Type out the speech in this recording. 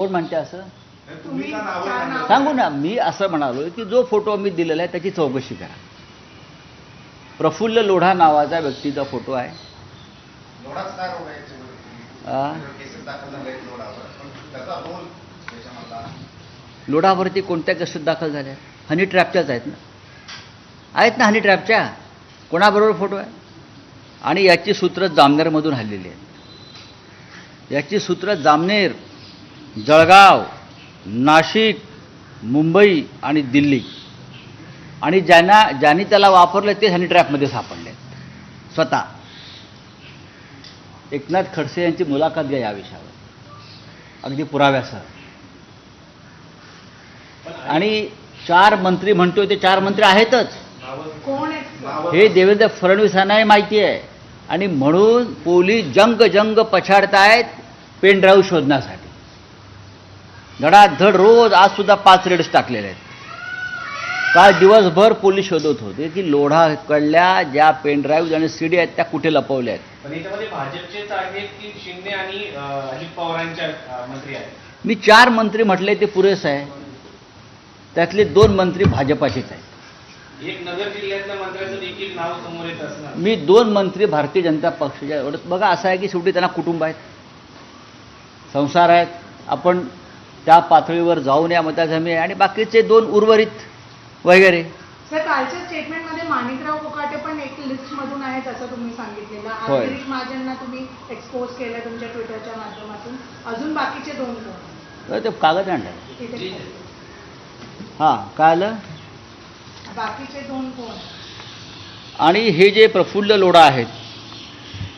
कोण म्हणते असं? तुम्ही चार नावं सांगू ना. मी असं म्हणालो की जो फोटो मी दिलेला आहे त्याची चौकशी करा. प्रफुल्ल लोढा नावाचा व्यक्तीचा फोटो आहे. लोढाच काय रोग आहे केसेस दाखल झाले लोढावर, पण त्याचा रोल त्याच्यामधला लोढावरती कोणत्या केसेस दाखल झाल्या? हनी ट्रॅपच्याच आहेत ना हनी ट्रॅपच्या. कोणाबरोबर फोटो आहे? आणि याची सूत्र जामनेरमधून हल्लेली आहेत. याची सूत्र जामनेर, जळगाव, नाशिक, मुंबई आणि दिल्ली. आणि ज्यांनी त्याला वापरलं ते हनी ट्रॅपमध्ये सापडले स्वतः. एकनाथ खडसे यांची मुलाखत घ्या या विषयावर अगदी पुराव्यासह. आणि 4 मंत्री म्हणतोय ते 4 मंत्री आहेतच. कोण आहेत? हे देवेंद्र फडणवीसांनाही माहिती आहे. आणि म्हणून पोलीस जंग पछाडतायत पेन ड्राईव्ह शोधण्यासाठी. धडाधड रोज आज सुद्धा 5 रेड्स टाकलेले आहेत. काल दिवसभर पोलीस शोधत होते की लोढाकडल्या ज्या पेन ड्राईव्ह आणि सीडी आहेत त्या कुठे लपवल्या आहेत. पण याच्यामध्ये भाजपचेच आहेत की शिंदे आणि अजित पवारांच्या मंत्री आहेत? मी 4 मंत्री म्हटले ते पुरेसं आहे. त्यातले 2 मंत्री भाजपाचेच आहेत. एक नगर जिल्ह्यातल्या मंत्र्याचं देखील नाव समोर येत असणार. मी 2 मंत्री भारतीय जनता पक्षाच्या. एवढंच बघा. असं आहे की शेवटी त्यांना कुटुंब आहेत, संसार आहेत. आपण त्या पातळीवर जाऊ नये मतदारसंघ. आणि बाकीचे 2 उर्वरित वगैरे. सर, कालच्या स्टेटमेंटमध्ये माणिकराव कोकाटे पण एक लिस्टमधून आहेत असं तुम्ही सांगितलेलं. होय. गिरीश महाजनना तुम्ही एक्सपोज केलं तुमच्या ट्विटरच्या माध्यमातून. अजून बाकीचे 2 कोण? तर ते कागद आणलं. तिथे हां, काय आलं? बाकीचे 2 कोण? आणि हे जे प्रफुल्ल लोढा आहेत